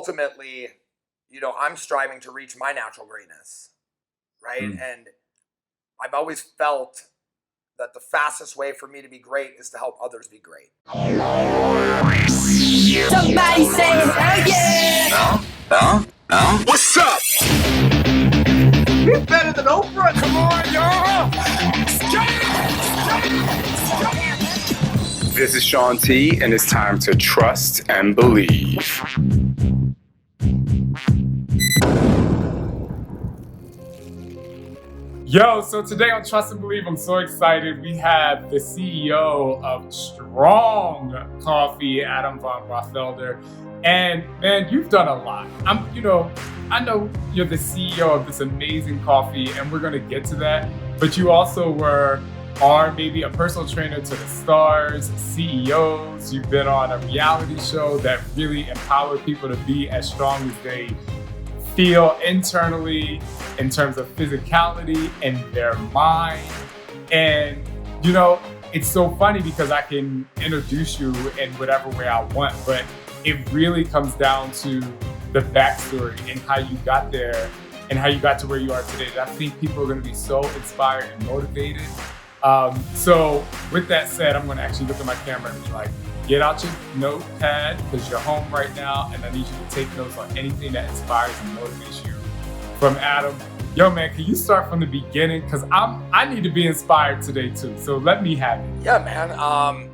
ultimately, I'm striving to reach my natural greatness, right? And I've always felt that the fastest way for me to be great is to help others be great. Somebody say hell yeah! What's up? He's better than Oprah. Come on, y'all! This is Shaun T, and it's time to trust and believe. Yo, so today on Trust and Believe, I'm so excited. We have the CEO of S.T.R.O.N.G Coffee, Adam von Rothfelder. And man, you've done a lot. I know you're the CEO of this amazing coffee, and we're gonna get to that. But you also are maybe a personal trainer to the stars, CEOs. You've been on a reality show that really empowered people to be as strong as they feel internally in terms of physicality and their mind. And it's so funny because I can introduce you in whatever way I want, but it really comes down to the backstory and how you got there and how you got to where you are today. I think people are going to be so inspired and motivated. So with that said, I'm going to actually look at my camera and be like, get out your notepad because you're home right now, and I need you to take notes on anything that inspires and motivates you from Adam. Yo, man, can you start from the beginning? Because I need to be inspired today too. So let me have it. Yeah, man. All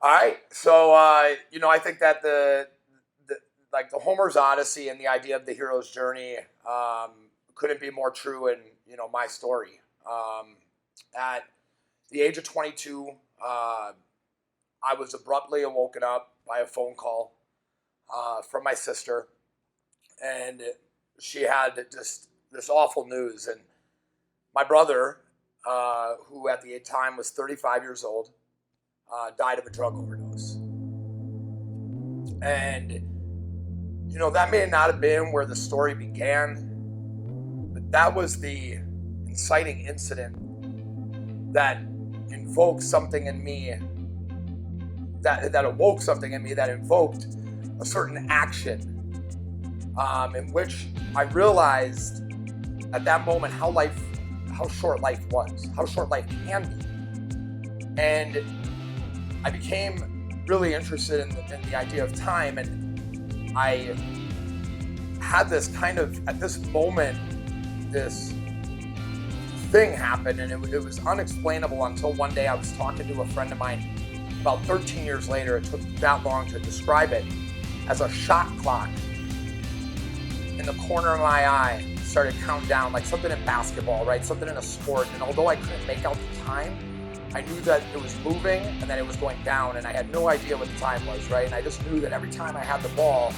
right. So I think that the Homer's Odyssey and the idea of the hero's journey couldn't be more true in my story. At the age of 22. I was abruptly awoken up by a phone call from my sister, and she had just this awful news. And my brother, who at the time was 35 years old, died of a drug overdose. And, that may not have been where the story began, but that was the inciting incident that invoked something in me that awoke something in me that invoked a certain action in which I realized at that moment how short life was, how short life can be. And I became really interested in the idea of time, and I had this kind of, at this moment, this thing happen, and it was unexplainable until one day I was talking to a friend of mine about 13 years later. It took that long to describe it, as a shot clock in the corner of my eye started counting down, like something in basketball, right? Something in a sport. And although I couldn't make out the time, I knew that it was moving and that it was going down, and I had no idea what the time was, right? And I just knew that every time I had the ball,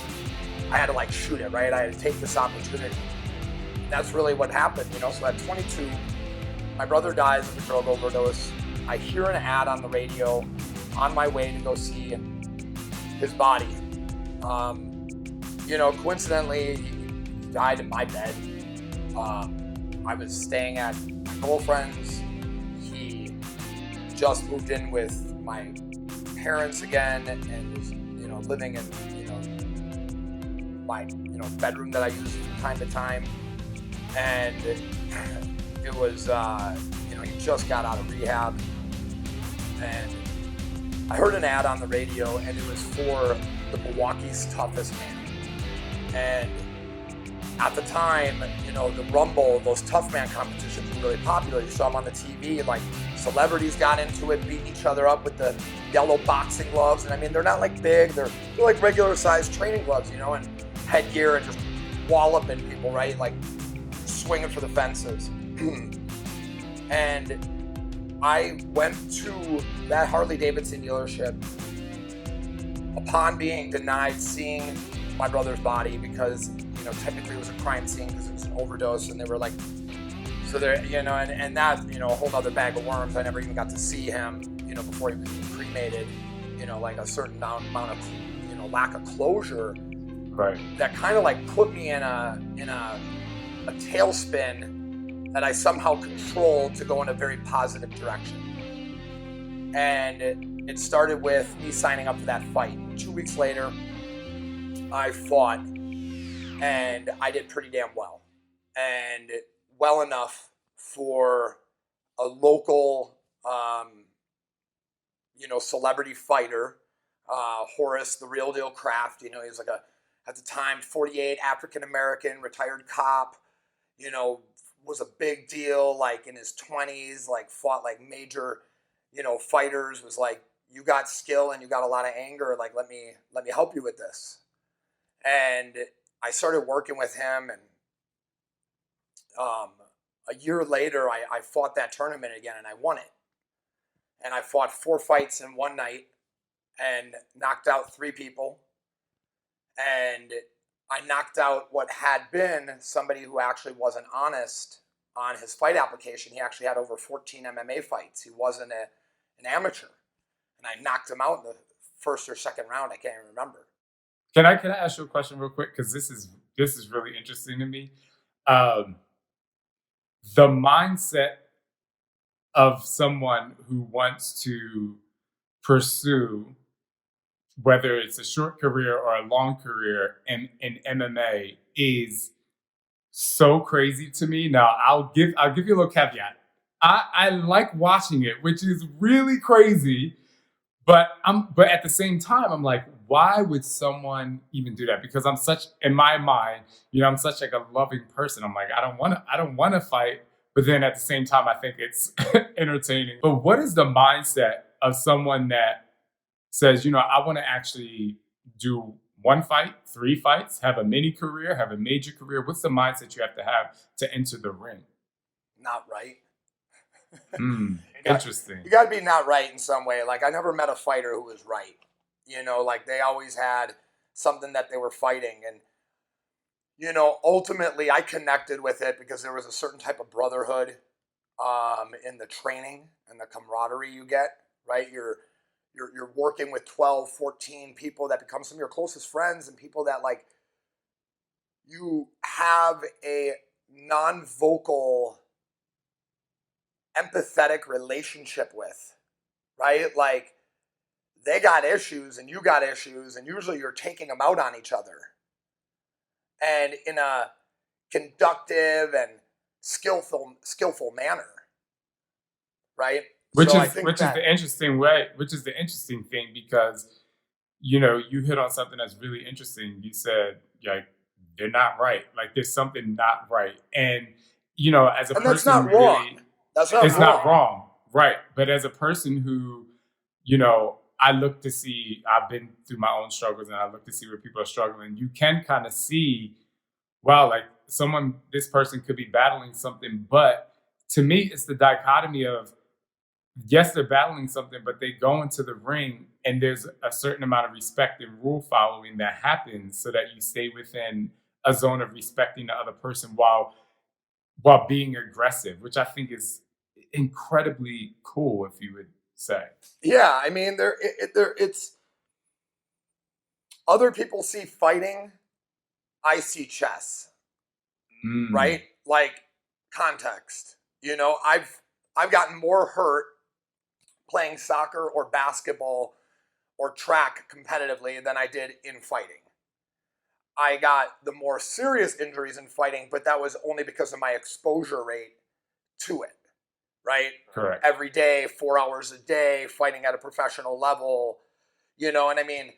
I had to shoot it, right? I had to take this opportunity. And that's really what happened, So at 22, my brother dies of a drug overdose. I hear an ad on the radio on my way to go see his body. Coincidentally, he died in my bed. I was staying at my girlfriend's. He just moved in with my parents again and was, living in, my, bedroom that I used from time to time. And it was, he just got out of rehab. And I heard an ad on the radio, and it was for the Milwaukee's Toughest Man. And at the time, the Rumble, those tough man competitions were really popular. You saw them on the TV, and celebrities got into it, beating each other up with the yellow boxing gloves. And I mean, they're not big, they're like regular sized training gloves, and headgear, and just walloping people, right? Swinging for the fences. And I went to that Harley-Davidson dealership upon being denied seeing my brother's body because, technically it was a crime scene because it was an overdose, and they were so there, and that, a whole other bag of worms. I never even got to see him, before he was cremated, a certain amount of, lack of closure. Right. That kind of put me in a tailspin that I somehow controlled to go in a very positive direction. And it started with me signing up for that fight. 2 weeks later, I fought, and I did pretty damn well. And well enough for a local, celebrity fighter, Horace, the Real Deal Kraft. He was like at the time, 48, African-American, retired cop, was a big deal, like in his 20s, like fought like major, fighters, was like, you got skill and you got a lot of anger, like, let me help you with this. And I started working with him, and a year later, I fought that tournament again, and I won it. And I fought 4 fights in one night and knocked out 3 people. And I knocked out what had been somebody who actually wasn't honest on his fight application. He actually had over 14 MMA fights. He wasn't an amateur. And I knocked him out in the first or second round. I can't even remember. Can I ask you a question real quick? Because this is really interesting to me. The mindset of someone who wants to pursue, whether it's a short career or a long career in MMA, is so crazy to me. Now, I'll give you a little caveat. I like watching it, which is really crazy, but at the same time, I'm like, why would someone even do that? Because I'm such, in my mind, I'm such like a loving person. I'm like, I don't want to fight, but then at the same time, I think it's entertaining. But what is the mindset of someone that says, I want to actually do 1 fight, 3 fights, have a mini career, have a major career? What's the mindset you have to enter the ring? Not right. Interesting. You got to be not right in some way. Like, I never met a fighter who was right. Like they always had something that they were fighting. And, ultimately I connected with it because there was a certain type of brotherhood in the training and the camaraderie you get, right? You're working with 12, 14 people that become some of your closest friends, and people that like you have a non-vocal, empathetic relationship with, right? Like, they got issues and you got issues, and usually you're taking them out on each other, and in a conductive and skillful manner, right? Which is the interesting thing, because you hit on something that's really interesting. You said, like, they're not right. Like, there's something not right, and as a person, that's not wrong. It's not wrong, right? But as a person who, I look to see, I've been through my own struggles, and I look to see where people are struggling. You can kind of see, wow, like this person could be battling something. But to me, it's the dichotomy of, yes, they're battling something, but they go into the ring and there's a certain amount of respect and rule following that happens so that you stay within a zone of respecting the other person while being aggressive, which I think is incredibly cool, if you would say. Yeah, I mean, it's other people see fighting, I see chess, right? Like, context. I've gotten more hurt playing soccer or basketball or track competitively than I did in fighting. I got the more serious injuries in fighting, but that was only because of my exposure rate to it, right? Correct. Every day, 4 hours a day, fighting at a professional level, and I mean,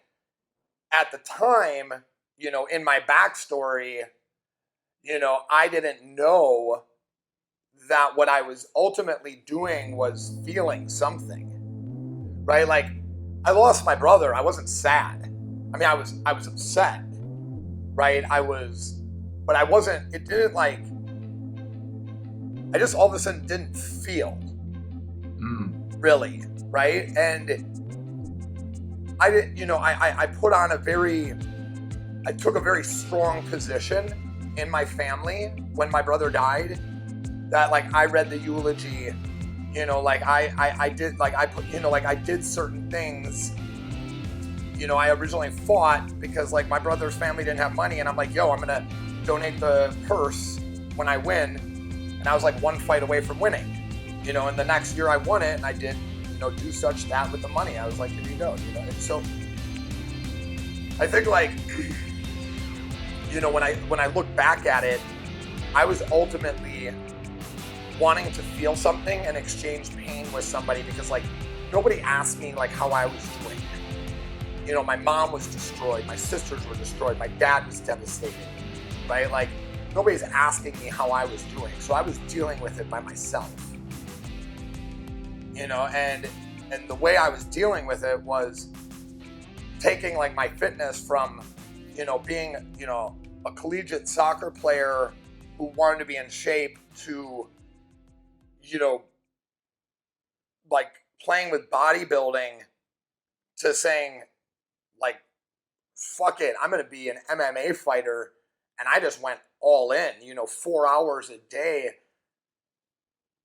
at the time, in my backstory, I didn't know that what I was ultimately doing was feeling something, right? Like, I lost my brother. I wasn't sad. I mean, I was upset, right? But I wasn't, it didn't like, I just all of a sudden didn't feel really, right? And I didn't, I put on I took a very strong position in my family when my brother died, that like I read the eulogy, like I did, like I put, like I did certain things. I originally fought because like my brother's family didn't have money, and I'm like, yo, I'm gonna donate the purse when I win, and I was like 1 fight away from winning, and the next year I won it, and I did, do such that with the money. I was like, here you go, and so I think like when I look back at it, I was ultimately wanting to feel something and exchange pain with somebody, because like nobody asked me like how I was doing. My mom was destroyed, my sisters were destroyed, my dad was devastated, right? Like nobody's asking me how I was doing, so I was dealing with it by myself. And the way I was dealing with it was taking like my fitness from, being, a collegiate soccer player who wanted to be in shape to, like playing with bodybuilding, to saying like, fuck it, I'm going to be an MMA fighter. And I just went all in, 4 hours a day.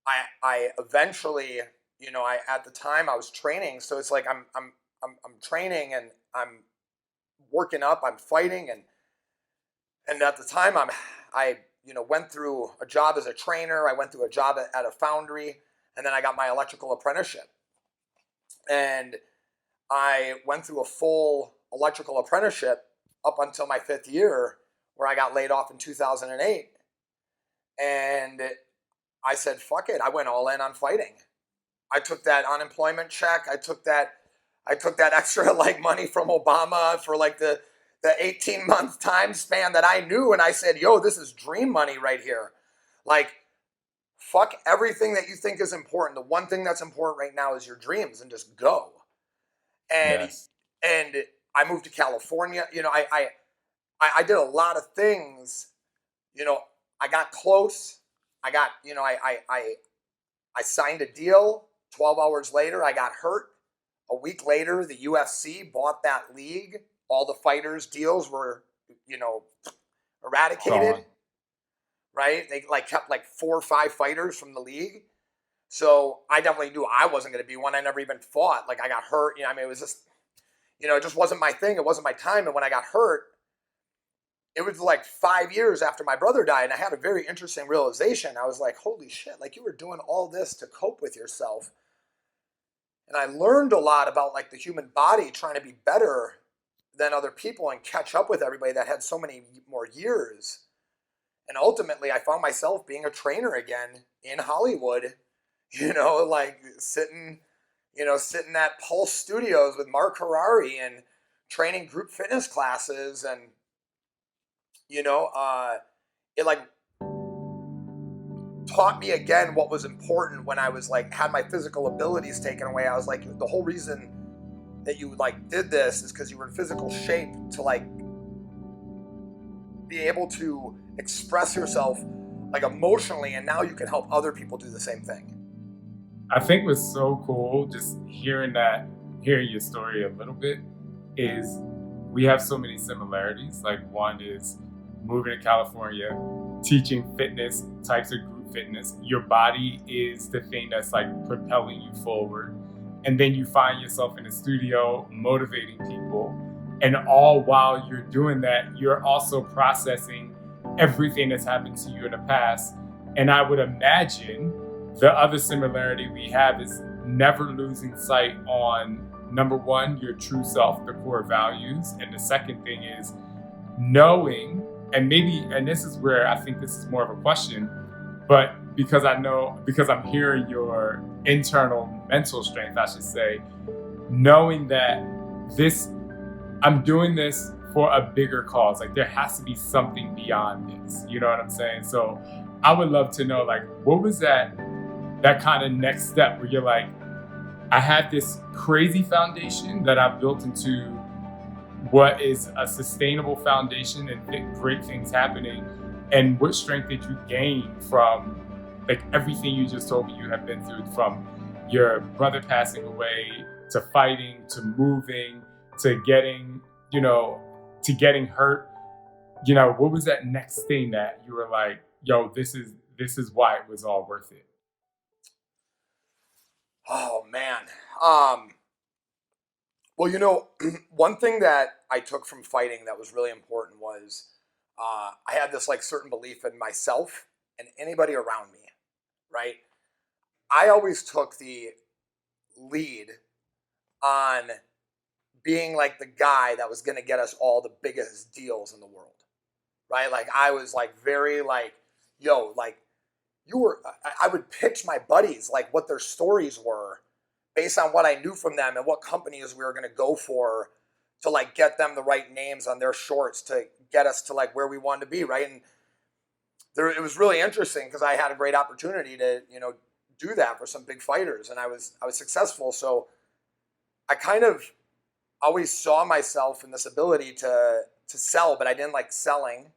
I eventually, at the time I was training. So it's like, I'm training and I'm working up, I'm fighting. And at the time I went through a job as a trainer. I went through a job at a foundry, and then I got my electrical apprenticeship. And I went through a full electrical apprenticeship up until my 5th year, where I got laid off in 2008. And I said, fuck it. I went all in on fighting. I took that unemployment check. I took that extra like money from Obama for like the 18-month time span that I knew. And I said, yo, this is dream money right here. Like, fuck everything that you think is important. The one thing that's important right now is your dreams, and just go. And, Yes. and I moved to California. I did a lot of things. I got close. I got, I signed a deal. 12 hours later, I got hurt. A week later, the UFC bought that league. All the fighters' deals were, eradicated. Gone. Right? They like kept like 4 or 5 fighters from the league. So I definitely knew I wasn't going to be one. I never even fought. Like I got hurt. It was just, it just wasn't my thing. It wasn't my time. And when I got hurt, it was like 5 years after my brother died. And I had a very interesting realization. I was like, holy shit, like you were doing all this to cope with yourself. And I learned a lot about like the human body, trying to be better than other people and catch up with everybody that had so many more years. And ultimately I found myself being a trainer again in Hollywood, like sitting at Pulse Studios with Mark Harari and training group fitness classes. And, it like taught me again what was important when I was like, had my physical abilities taken away. I was like, the whole reason that you like did this is because you were in physical shape to like be able to express yourself like emotionally. And now you can help other people do the same thing. I think what's so cool, just hearing your story a little bit, is we have so many similarities. Like one is moving to California, teaching fitness, types of group fitness. Your body is the thing that's like propelling you forward. And then you find yourself in a studio motivating people. And all while you're doing that, you're also processing everything that's happened to you in the past. And I would imagine the other similarity we have is never losing sight on, number one, your true self, the core values. And the second thing is knowing, and this is where I think this is more of a question, but because I'm hearing your internal mental strength, I should say, knowing that I'm doing this for a bigger cause. Like there has to be something beyond this. You know what I'm saying? So I would love to know, like, what was that kind of next step where you're like, I had this crazy foundation that I've built into what is a sustainable foundation and great things happening. And what strength did you gain from like everything you just told me you have been through, from your brother passing away to fighting to moving to getting hurt? What was that next thing that you were like, yo, this is why it was all worth it? Oh man. Well, one thing that I took from fighting that was really important was I had this like certain belief in myself and anybody around me, right? I always took the lead on being like the guy that was going to get us all the biggest deals in the world. right? Like I was like very like, yo, like I would pitch my buddies like what their stories were based on what I knew from them and what companies we were going to go for to like get them the right names on their shorts to get us to like where we wanted to be, right? And it was really interesting because I had a great opportunity to, do that for some big fighters, and I was successful. So I kind of always saw myself in this ability to sell, but I didn't like selling.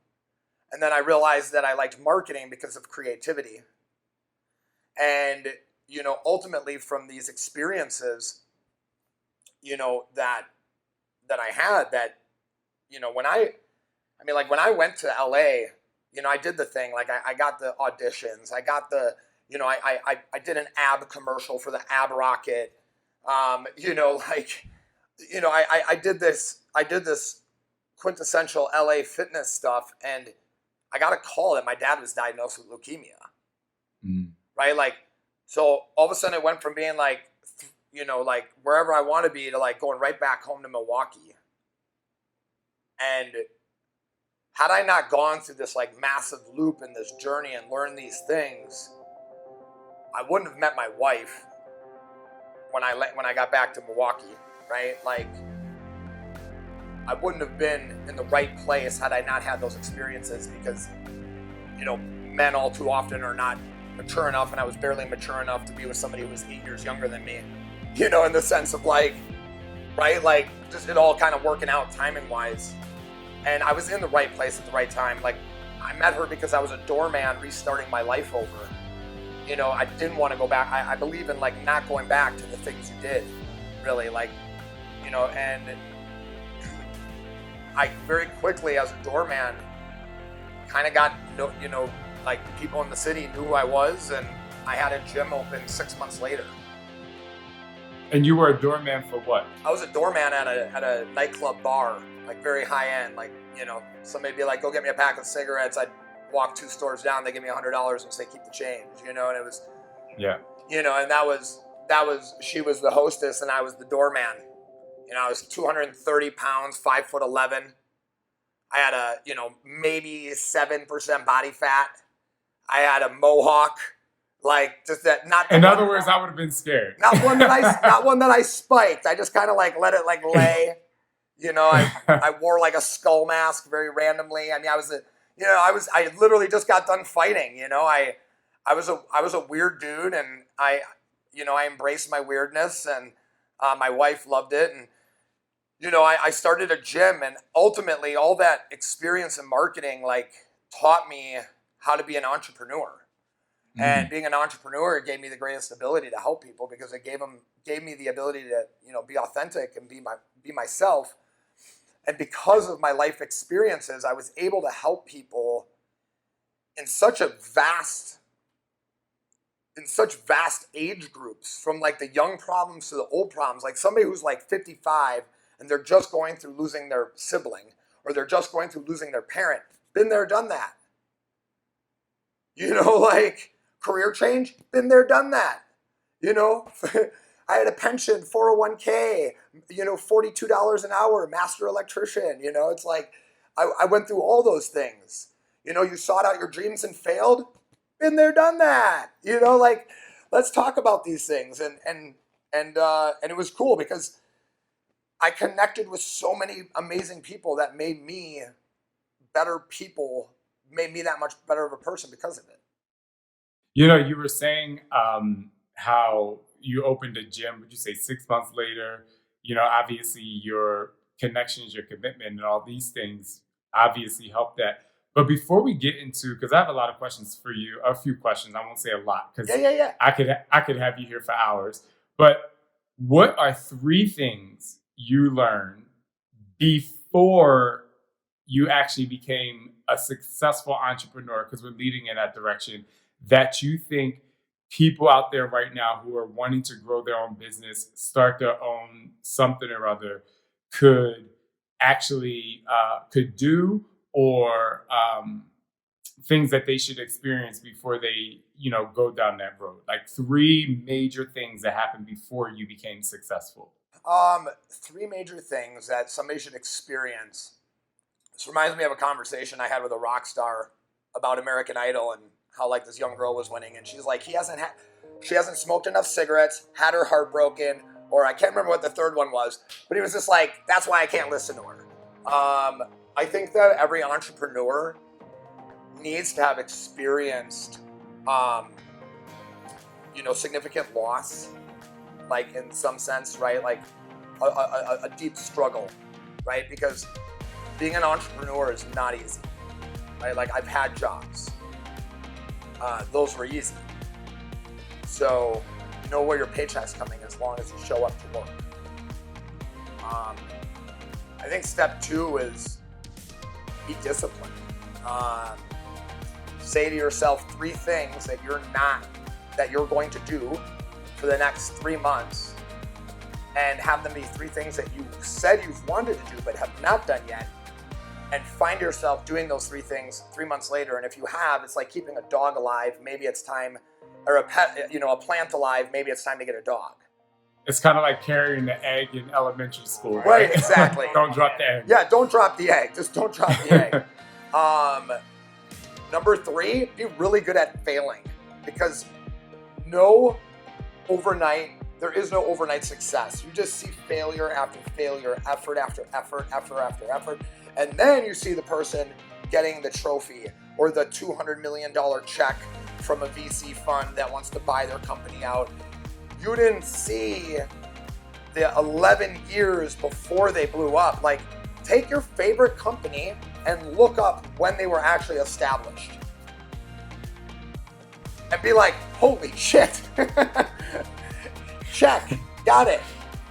And then I realized that I liked marketing because of creativity. And, ultimately from these experiences, that I had that, when I went to LA, I did the thing, like I got the auditions, I got the, I did an ab commercial for the ab rocket. I did this quintessential LA fitness stuff, and I got a call that my dad was diagnosed with leukemia. Right? Like, so all of a sudden it went from being like, like wherever I want to be to like going right back home to Milwaukee. And had I not gone through this like massive loop in this journey and learned these things, I wouldn't have met my wife when I got back to Milwaukee, right? Like, I wouldn't have been in the right place had I not had those experiences, because, men all too often are not mature enough, and I was barely mature enough to be with somebody who was 8 years younger than me, in the sense of like, right? Like, just it all kind of working out timing wise. And I was in the right place at the right time. Like, I met her because I was a doorman restarting my life over. I didn't want to go back. I believe in like not going back to the things you did, really, like, and I very quickly as a doorman kind of got, like people in the city knew who I was, and I had a gym open 6 months later. And you were a doorman for what? I was a doorman at a nightclub bar, like very high end, like, somebody'd be like, go get me a pack of cigarettes. I'd walk 2 stores down, they give me $100 and say, keep the change, and it was, yeah, and that was, she was the hostess and I was the doorman. I was 230 pounds, 5'11". I had a, maybe 7% body fat. I had a mohawk, like just that. Not in other words, I would have been scared. Not one that I spiked. I just kind of like let it like lay. I wore like a skull mask very randomly. I mean, I literally just got done fighting. I was a weird dude, and I embraced my weirdness, and my wife loved it, and I started a gym, and ultimately all that experience in marketing like taught me how to be an entrepreneur. And being an entrepreneur gave me the greatest ability to help people, because it gave me the ability to be authentic and be myself. And because of my life experiences, I was able to help people in such vast age groups, from like the young problems to the old problems. Like somebody who's like 55 and they're just going through losing their sibling, or they're just going through losing their parent. Been there, done that. Like career change, been there, done that. I had a pension, 401k, $42 an hour, master electrician. It's like, I went through all those things. You sought out your dreams and failed, been there, done that. Like, let's talk about these things. And it was cool because I connected with so many amazing people that made me better people, made me that much better of a person because of it. You were saying how you opened a gym, would you say 6 months later? Obviously your connections, your commitment, and all these things obviously helped that. But before we get into, because I have a lot of questions for you, a few questions, I won't say a lot, because yeah. I could have you here for hours. But what are 3 things you learned before you actually became a successful entrepreneur, because we're leading in that direction, that you think people out there right now who are wanting to grow their own business, start their own something or other, could actually could do, or things that they should experience before they go down that road? Like 3 major things that happened before you became successful. 3 major things that somebody should experience. This reminds me of a conversation I had with a rock star about American Idol and how like this young girl was winning, and she's like, she hasn't smoked enough cigarettes, had her heart broken, or I can't remember what the third one was, but he was just like, that's why I can't listen to her. I think that every entrepreneur needs to have experienced, significant loss, like in some sense, right? Like a deep struggle, right? Because being an entrepreneur is not easy, right? Like I've had jobs. Those were easy. So you know where your paycheck's coming as long as you show up to work. I think step 2 is be disciplined. Say to yourself 3 things that you're going to do for the next 3 months, and have them be 3 things that you said you've wanted to do but have not done yet, and find yourself doing those 3 things 3 months later. And if you have, it's like keeping a dog alive. Maybe it's time, or a pet, a plant alive. Maybe it's time to get a dog. It's kind of like carrying the egg in elementary school, right? Right, exactly. Don't drop the egg. Yeah, don't drop the egg. Just don't drop the egg. Number 3, be really good at failing, because there is no overnight success. You just see failure after failure, effort after effort, effort after effort. And then you see the person getting the trophy or the $200 million check from a VC fund that wants to buy their company out. You didn't see the 11 years before they blew up. Like, take your favorite company and look up when they were actually established. And be like, holy shit. Check, got it.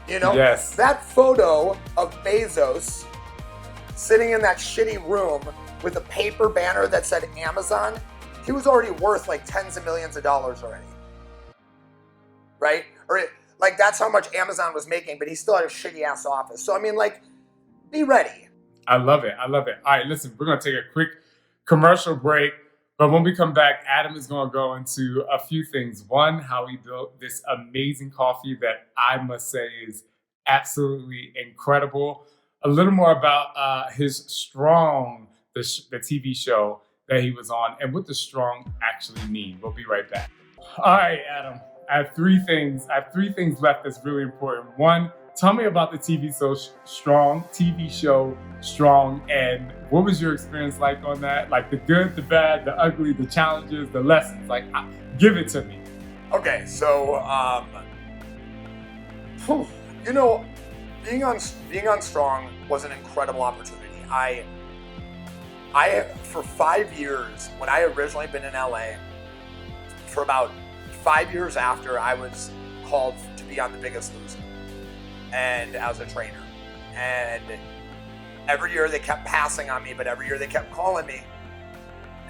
Yes. That photo of Bezos sitting in that shitty room with a paper banner that said Amazon, he was already worth like tens of millions of dollars already. Right? Like that's how much Amazon was making, but he still had a shitty ass office. So I mean, like, be ready. I love it. All right, listen, we're going to take a quick commercial break. But when we come back, Adam is going to go into a few things. One, how he built this amazing coffee that I must say is absolutely incredible. A little more about his S.T.R.O.N.G, the TV show that he was on, and what the S.T.R.O.N.G actually mean. We'll be right back. All right, Adam. I have three things left that's really important. One, tell me about the TV show S.T.R.O.N.G, and what was your experience like on that? Like the good, the bad, the ugly, the challenges, the lessons. Like, give it to me. Okay, so being on S.T.R.O.N.G was an incredible opportunity. I for 5 years, when I originally been in LA, for about 5 years after, I was called to be on The Biggest Loser, and as a trainer. And every year they kept passing on me, but every year they kept calling me.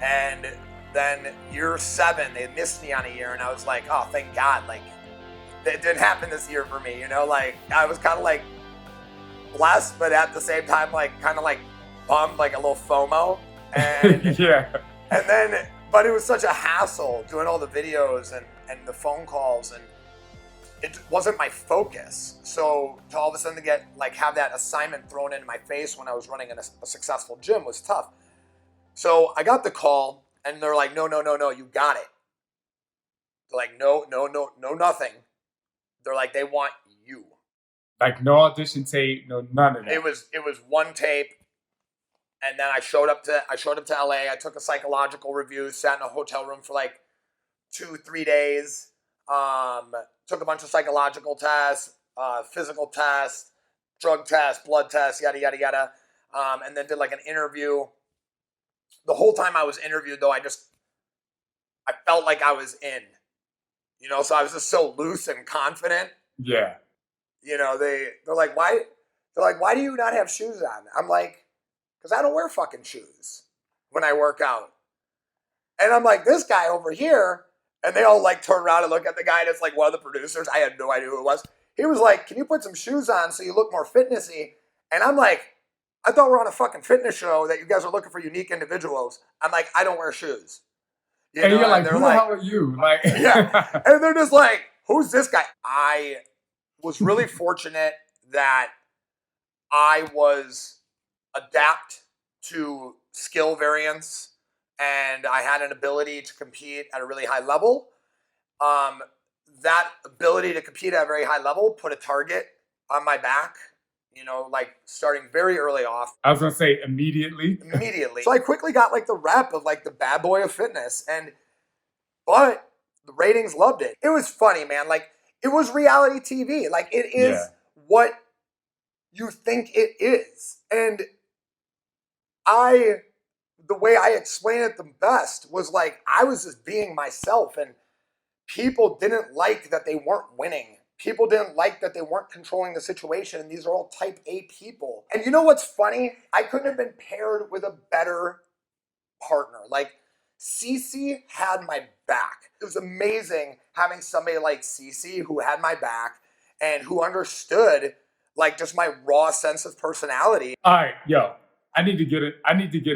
And then year 7, they missed me on a year, and I was like, oh, thank God. Like, it didn't happen this year for me, Like, I was kind of like blessed, but at the same time, like, kind of like bummed, like a little FOMO. And yeah. And then, but it was such a hassle doing all the videos and the phone calls, and it wasn't my focus. So to all of a sudden have that assignment thrown in my face when I was running a successful gym was tough. So I got the call, and they're like, no, you got it. They're like, no, nothing. They're like, they want you. Like no audition tape, no none of that. It was one tape, and then I showed up to LA. I took a psychological review, sat in a hotel room for like 2-3 days. Took a bunch of psychological tests, physical tests, drug tests, blood tests, yada, yada, yada. And then did like an interview. The whole time I was interviewed, though, I felt like I was in, so I was just so loose and confident. Yeah. They're like, why do you not have shoes on? I'm like, because I don't wear fucking shoes when I work out. And I'm like, this guy over here, and they all like turn around and look at the guy, and it's like one of the producers. I had no idea who it was. He was like, can you put some shoes on so you look more fitnessy? And I'm like, I thought we're on a fucking fitness show that you guys are looking for unique individuals. I'm like, I don't wear shoes. And you're like, who the hell are you? Like, yeah. And they're just like, who's this guy? I was really fortunate that I was to skill variance, and I had an ability to compete at a really high level. That ability to compete at a very high level put a target on my back, like starting very early off. I was gonna say immediately. So I quickly got like the rep of like the bad boy of fitness, but the ratings loved it. It was funny, man. Like, it was reality TV. Like, it is what you think it is. And the way I explained it the best was like, I was just being myself, and people didn't like that they weren't winning. People didn't like that they weren't controlling the situation, and these are all type A people. And you know what's funny? I couldn't have been paired with a better partner. Like, Cece had my back. It was amazing having somebody like Cece who had my back and who understood like just my raw sense of personality. All right, yo, I need to get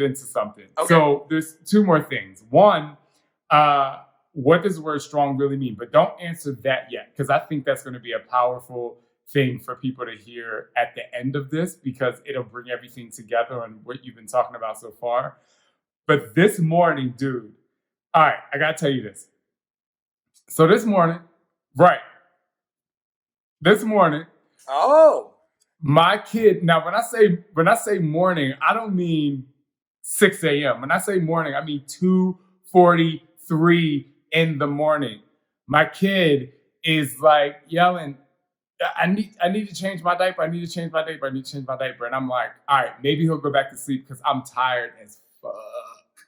into something. Okay. So there's two more things. One, what does the word strong really mean? But don't answer that yet, because I think that's going to be a powerful thing for people to hear at the end of this, because it'll bring everything together on what you've been talking about so far. But this morning, dude, all right, I got to tell you this. So this morning, Oh, my kid, now when I say morning, I don't mean 6 a.m. When I say morning, I mean 2:43 in the morning. My kid is like yelling, I need to change my diaper. I need to change my diaper. And I'm like, all right, maybe he'll go back to sleep because I'm tired as fuck.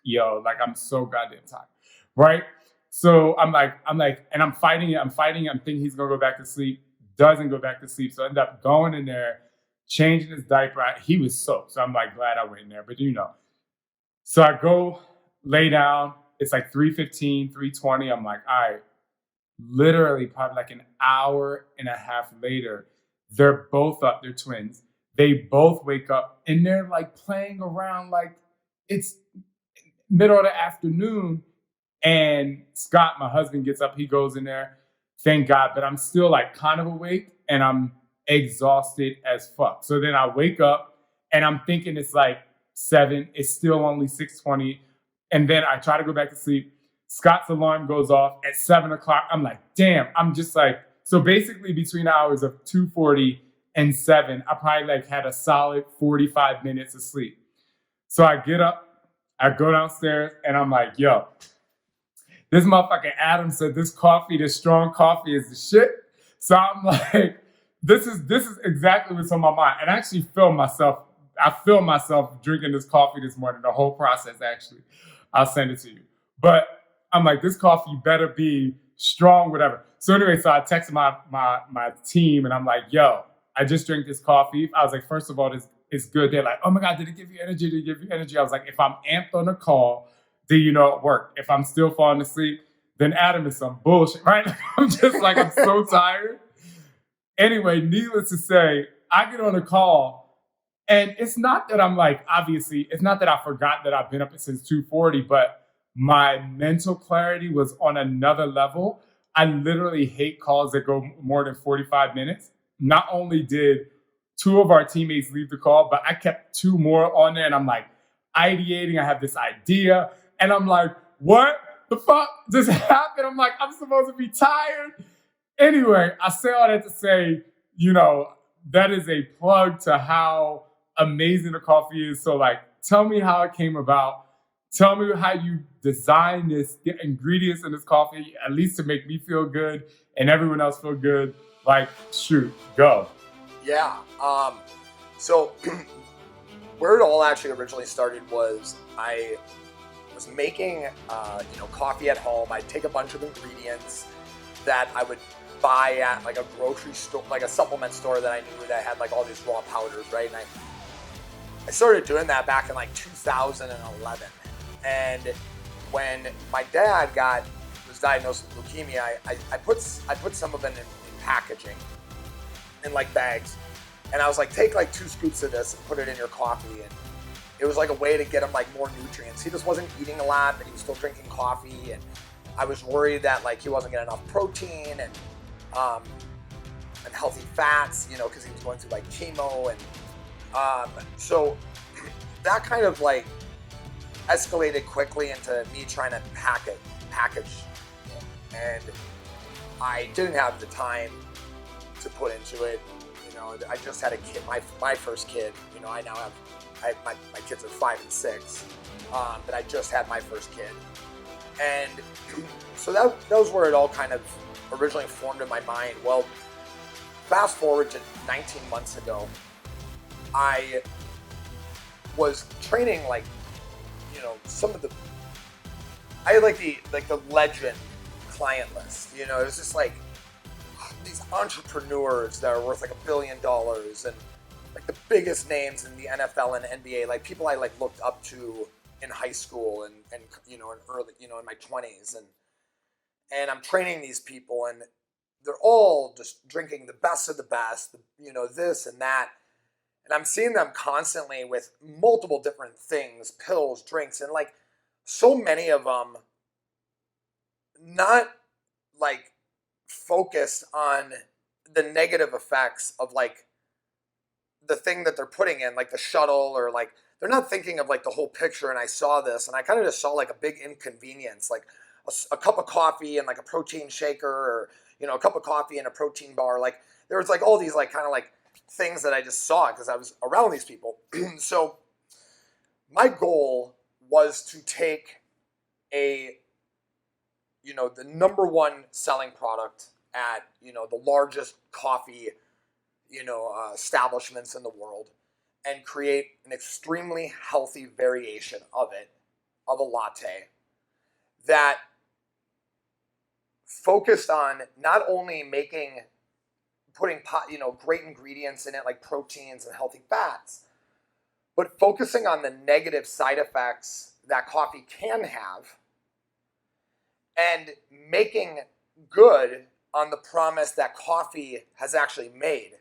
Yo, like, I'm so goddamn tired. Right? So I'm like, and I'm fighting it. I'm thinking he's gonna go back to sleep. Doesn't go back to sleep. So I end up going in there, changing his diaper. He was soaked. So I'm like, glad I went in there. But so I go lay down. It's like 3:15, 3:20. I'm like, all right. Literally probably like an hour and a half later, they're both up. They're twins. They both wake up and they're like playing around like it's middle of the afternoon. And Scott, my husband, gets up. He goes in there. Thank God. But I'm still like kind of awake and I'm exhausted as fuck. So then I wake up and I'm thinking it's like 7. It's still only 6:20. And then I try to go back to sleep. Scott's alarm goes off at 7 o'clock. I'm like, damn. I'm just like, so basically between hours of 2:40 and 7, I probably like had a solid 45 minutes of sleep. So I get up, I go downstairs, and I'm like, yo, this motherfucking Adam said this strong coffee is the shit. So I'm like, this is exactly what's on my mind. And I actually filmed myself drinking this coffee this morning, the whole process actually. I'll send it to you. But I'm like, this coffee better be strong, whatever. So anyway, so I texted my team and I'm like, yo, I just drank this coffee. I was like, first of all, it's good. They're like, oh my God, did it give you energy? Did it give you energy? I was like, if I'm amped on a call, then it worked. If I'm still falling asleep, then Adam is some bullshit, right? I'm just like, I'm so tired. Anyway, needless to say, I get on a call and it's not that I'm like, obviously, it's not that I forgot that I've been up since 2:40, but my mental clarity was on another level. I literally hate calls that go more than 45 minutes. Not only did 2 of our teammates leave the call, but I kept 2 more on there and I'm like ideating. I have this idea and I'm like, what the fuck just happened? I'm like, I'm supposed to be tired. Anyway, I say all that to say, that is a plug to how amazing the coffee is. So like, tell me how it came about. Tell me how you designed the ingredients in this coffee, at least to make me feel good and everyone else feel good. Like, shoot, go. Yeah. So where it all actually originally started was I was making, coffee at home. I'd take a bunch of ingredients that I would buy at like a grocery store, like a supplement store that I knew that had like all these raw powders, right? And I started doing that back in like 2011. And when my dad was diagnosed with leukemia, I put some of it in packaging, in like bags. And I was like, take like 2 scoops of this and put it in your coffee. And it was like a way to get him like more nutrients. He just wasn't eating a lot, but he was still drinking coffee. And I was worried that like he wasn't getting enough protein and healthy fats, because he was going through like chemo. And so that kind of like escalated quickly into me trying to package it. And I didn't have the time to put into it. I just had a kid, my first kid. I now have, my kids are 5 and 6, but I just had my first kid. And so that was where it all kind of originally formed in my mind. Well, fast forward to 19 months ago, I was training some of the, I had the legend client list. It was just like these entrepreneurs that are worth like $1 billion and like the biggest names in the NFL and NBA, like people I looked up to in high school and in early, in my 20s, and I'm training these people, and they're all just drinking the best of the best, this and that. And I'm seeing them constantly with multiple different things, pills, drinks, and like so many of them not like focused on the negative effects of like the thing that they're putting in, like the shuttle, or like they're not thinking of like the whole picture. And I saw this, and I kind of just saw like a big inconvenience, like a cup of coffee and like a protein shaker, or a cup of coffee and a protein bar. Like there was like all these like kind of like things that I just saw because I was around these people. So my goal was to take the number one selling product at, the largest coffee, establishments in the world, and create an extremely healthy variation of it, of a latte that focused on not only putting great ingredients in it like proteins and healthy fats, but focusing on the negative side effects that coffee can have, and making good on the promise that coffee has actually made.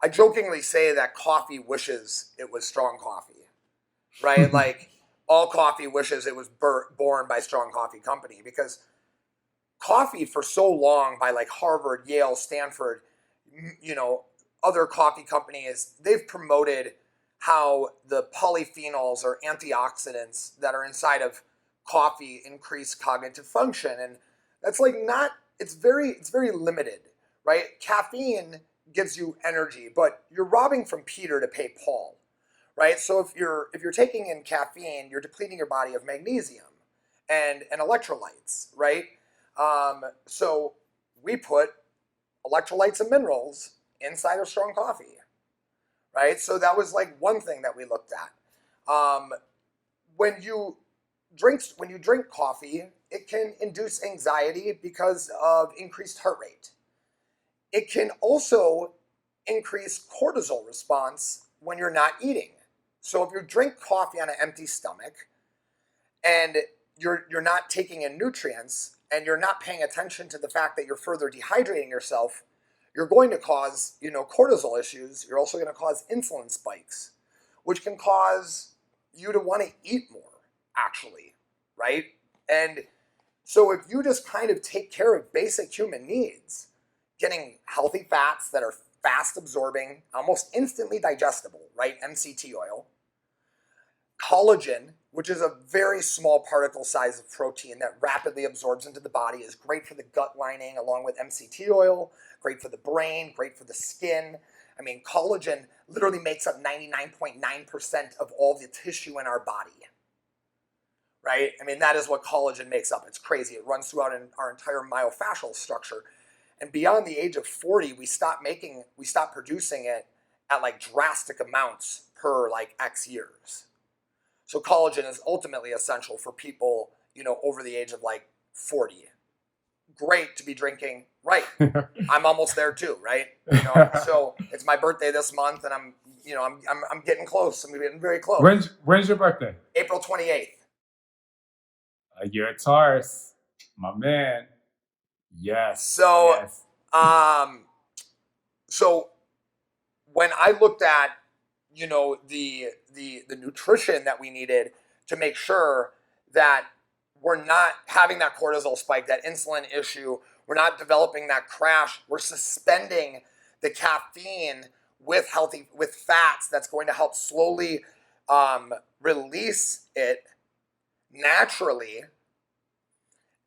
I jokingly say that coffee wishes it was strong coffee, right? Like all coffee wishes it was born by Strong Coffee Company, because coffee for so long by like Harvard, Yale, Stanford, other coffee companies, they've promoted how the polyphenols or antioxidants that are inside of coffee increase cognitive function. And that's like it's very limited, right? Caffeine gives you energy, but you're robbing from Peter to pay Paul, right? So if you're taking in caffeine, you're depleting your body of magnesium and electrolytes, right? So we put electrolytes and minerals inside of strong coffee, right? So that was like one thing that we looked at. When you drink coffee, it can induce anxiety because of increased heart rate. It can also increase cortisol response when you're not eating. So if you drink coffee on an empty stomach and you're not taking in nutrients, and you're not paying attention to the fact that you're further dehydrating yourself, you're going to cause, cortisol issues. You're also going to cause insulin spikes, which can cause you to want to eat more, actually, right? And so if you just kind of take care of basic human needs, getting healthy fats that are fast absorbing, almost instantly digestible, right? MCT oil, collagen, which is a very small particle size of protein that rapidly absorbs into the body, is great for the gut lining, along with MCT oil, great for the brain, great for the skin. I mean, collagen literally makes up 99.9% of all the tissue in our body, right? I mean, that is what collagen makes up. It's crazy. It runs throughout our entire myofascial structure. And beyond the age of 40, we stop producing it at like drastic amounts per like X years. So collagen is ultimately essential for people, over the age of like 40. Great to be drinking, right? I'm almost there too, right? So it's my birthday this month, and I'm getting close. I'm getting very close. When's your birthday? April 28th. You're a Taurus, my man. Yes. So, yes. So when I looked at, the nutrition that we needed to make sure that we're not having that cortisol spike, that insulin issue, we're not developing that crash, we're suspending the caffeine with fats that's going to help slowly release it naturally,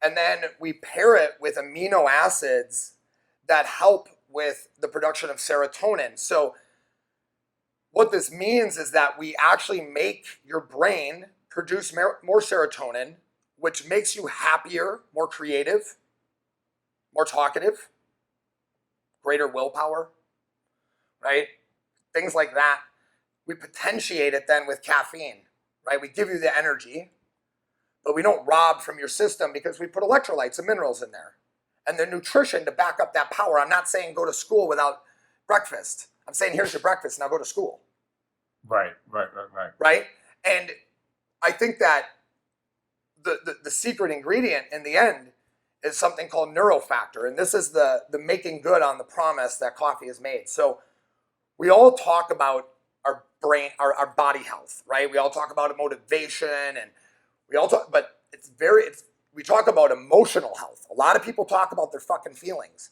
and then we pair it with amino acids that help with the production of serotonin. So what this means is that we actually make your brain produce more serotonin, which makes you happier, more creative, more talkative, greater willpower, right? Things like that. We potentiate it then with caffeine, right? We give you the energy, but we don't rob from your system because we put electrolytes and minerals in there and the nutrition to back up that power. I'm not saying go to school without breakfast. I'm saying here's your breakfast, now go to school. Right. Right? And I think that the secret ingredient in the end is something called neurofactor. And this is the making good on the promise that coffee has made. So we all talk about our brain, our body health, right? We all talk about motivation, and we all talk, but we talk about emotional health. A lot of people talk about their fucking feelings.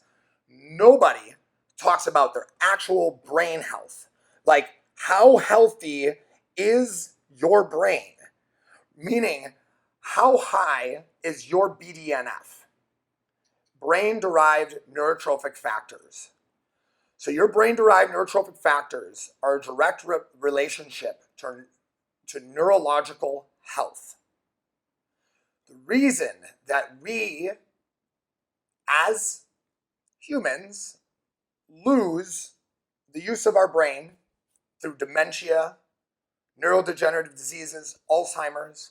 Nobody talks about their actual brain health. Like, how healthy is your brain? Meaning, how high is your BDNF? Brain-derived neurotrophic factors. So your brain-derived neurotrophic factors are a direct relationship to neurological health. The reason that we, as humans, lose the use of our brain through dementia, neurodegenerative diseases, Alzheimer's,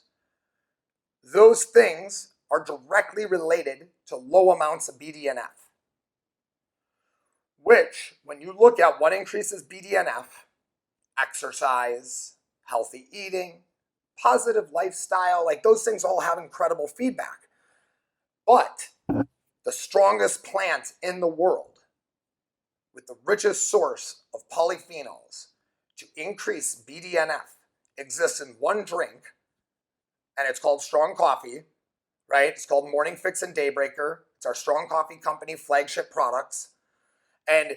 those things are directly related to low amounts of BDNF. Which, when you look at what increases BDNF, exercise, healthy eating, positive lifestyle, like those things all have incredible feedback. But the strongest plant in the world, with the richest source of polyphenols to increase BDNF, exists in one drink, and it's called Strong Coffee, right? It's called Morning Fix and Daybreaker. It's our Strong Coffee Company flagship products. And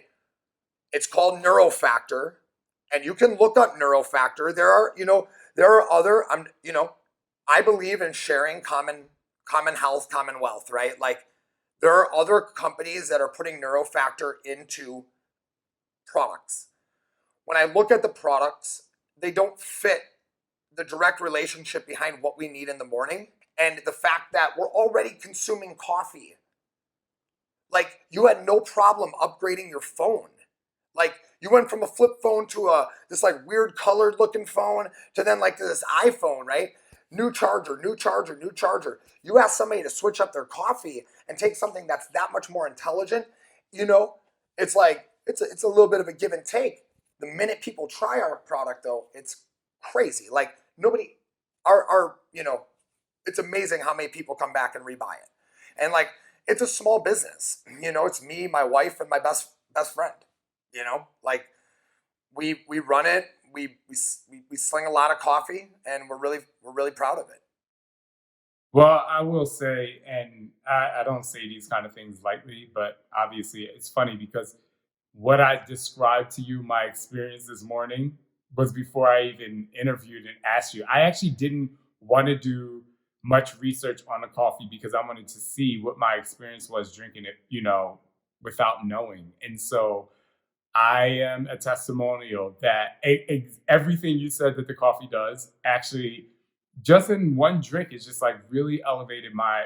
it's called Neurofactor. And you can look up Neurofactor. There are other, I believe in sharing common health, common wealth, right? Like, there are other companies that are putting Neurofactor into products. When I look at the products, they don't fit the direct relationship behind what we need in the morning and the fact that we're already consuming coffee. Like, you had no problem upgrading your phone. Like, you went from a flip phone to this like weird colored looking phone to then like this iPhone, right? New charger. You ask somebody to switch up their coffee and take something that's that much more intelligent, it's like, it's a little bit of a give and take. The minute people try our product though, it's crazy. Like, nobody, it's amazing how many people come back and rebuy it. And like, it's a small business. It's me, my wife, and my best friend. Like, we run it. We sling a lot of coffee, and we're really proud of it. Well, I will say, and I don't say these kind of things lightly, but obviously it's funny because what I described to you, my experience this morning, was before I even interviewed and asked you. I actually didn't want to do much research on the coffee because I wanted to see what my experience was drinking it, without knowing. And so I am a testimonial that everything you said that the coffee does actually, just in one drink, is just like really elevated my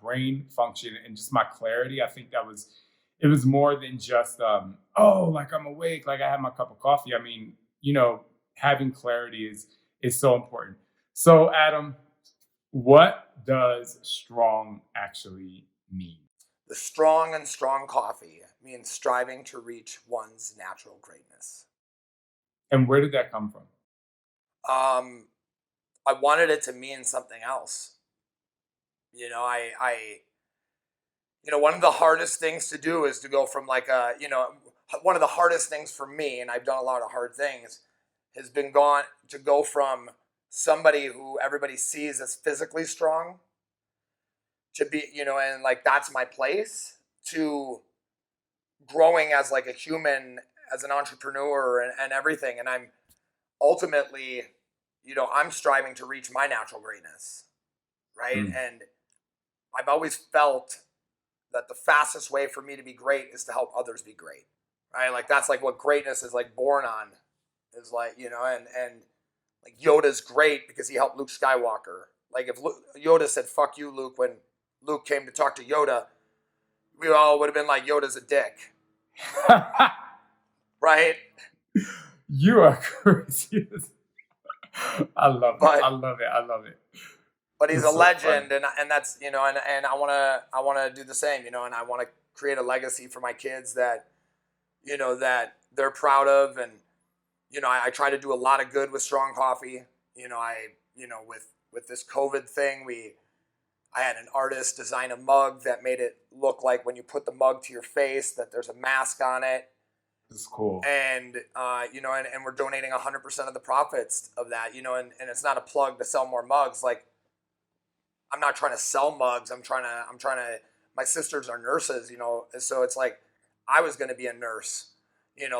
brain function and just my clarity. I think it was more than just like I'm awake, like I had my cup of coffee. I mean, having clarity is so important. So Adam, what does strong actually mean? The strong and strong coffee means striving to reach one's natural greatness. And where did that come from? I wanted it to mean something else. One of the hardest things to do is to go from one of the hardest things for me, and I've done a lot of hard things, has been to go from somebody who everybody sees as physically strong to be, and like, that's my place, to growing as like a human, as an entrepreneur and everything. And ultimately, I'm striving to reach my natural greatness, right? And I've always felt that the fastest way for me to be great is to help others be great, right? Like that's like what greatness is like born on, is like, and like Yoda's great because he helped Luke Skywalker. Like if Yoda said, "Fuck you, Luke," when Luke came to talk to Yoda, we all would have been like, Yoda's a dick. Right? You are crazy. I love it. But he's a legend, and that's, and I wanna do the same, and I wanna create a legacy for my kids that, that they're proud of, and I try to do a lot of good with Strong Coffee. With this COVID thing, I had an artist design a mug that made it look like when you put the mug to your face that there's a mask on it. It's cool. And and we're donating 100% of the profits of that, and it's not a plug to sell more mugs. Like, I'm not trying to sell mugs. I'm trying to, my sisters are nurses, so it's like, I was going to be a nurse,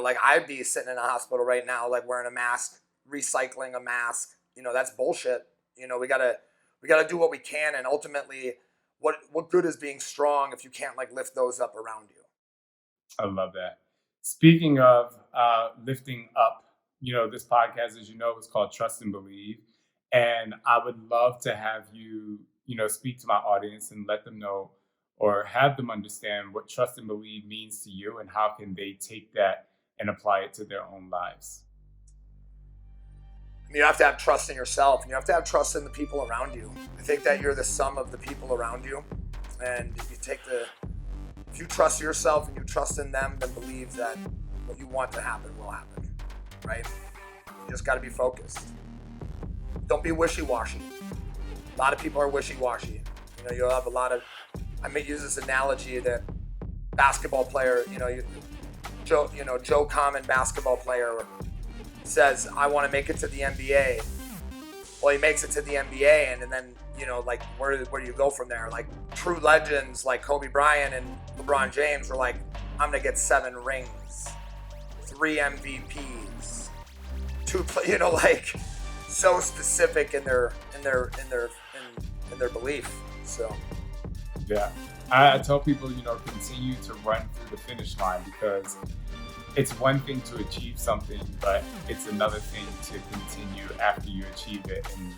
like I'd be sitting in a hospital right now, like wearing a mask, recycling a mask, that's bullshit. We gotta do what we can. And ultimately what good is being strong if you can't like lift those up around you? I love that. Speaking of lifting up, this podcast, as you know, is called Trust and Believe. And I would love to have you, speak to my audience and let them know or have them understand what trust and believe means to you and how can they take that and apply it to their own lives. You have to have trust in yourself, and you have to have trust in the people around you. I think that you're the sum of the people around you. And if you trust yourself and you trust in them, then believe that what you want to happen will happen, right? You just got to be focused. Don't be wishy-washy. A lot of people are wishy-washy. You'll have a lot of, I may use this analogy that basketball player, Joe Common basketball player says, "I want to make it to the NBA." Well, he makes it to the NBA, and then, like, where do you go from there? Like, true legends like Kobe Bryant and LeBron James were like, "I'm gonna get 7 rings, 3 MVPs, 2, like, so specific in their belief." So, yeah, I tell people, continue to run through the finish line, because it's one thing to achieve something, but it's another thing to continue after you achieve it and,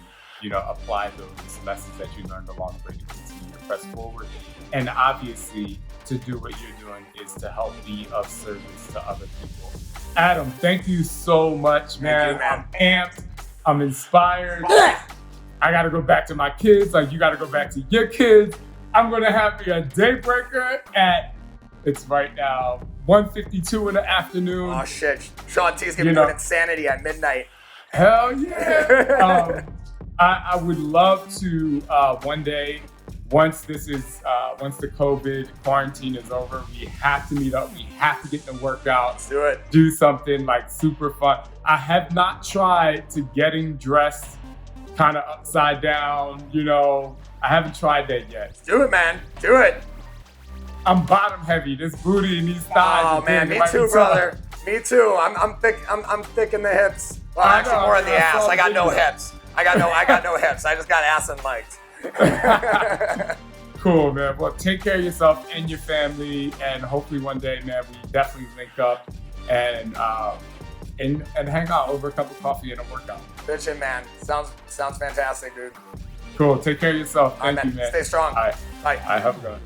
apply those lessons that you learned along the way to continue to press forward. And obviously, to do what you're doing is to help be of service to other people. Adam, thank you so much, man. I'm amped. I'm inspired. I got to go back to my kids. Like, you got to go back to your kids. I'm going to have me a daybreaker it's right now 1:52 in the afternoon. Oh shit, Shaun T's gonna be doing Insanity at midnight. Hell yeah. I would love to one day, once the COVID quarantine is over, we have to meet up. We have to get the workout. Let's do it. Do something like super fun. I have not tried to getting dressed kind of upside down, I haven't tried that yet. Do it, man. Do it. I'm bottom heavy. This booty and these thighs. Oh man, me too, brother. Me too. I'm thick. I'm thick in the hips. Well, actually more in the ass. I got no hips. I got no hips. I just got ass and legs. Cool, man. Well, take care of yourself and your family, and hopefully one day, man, we definitely link up and hang out over a cup of coffee and a workout. Bitchin', man. Sounds fantastic, dude. Cool. Take care of yourself. Thank you, man. Stay strong. All right. Bye. I have a good one.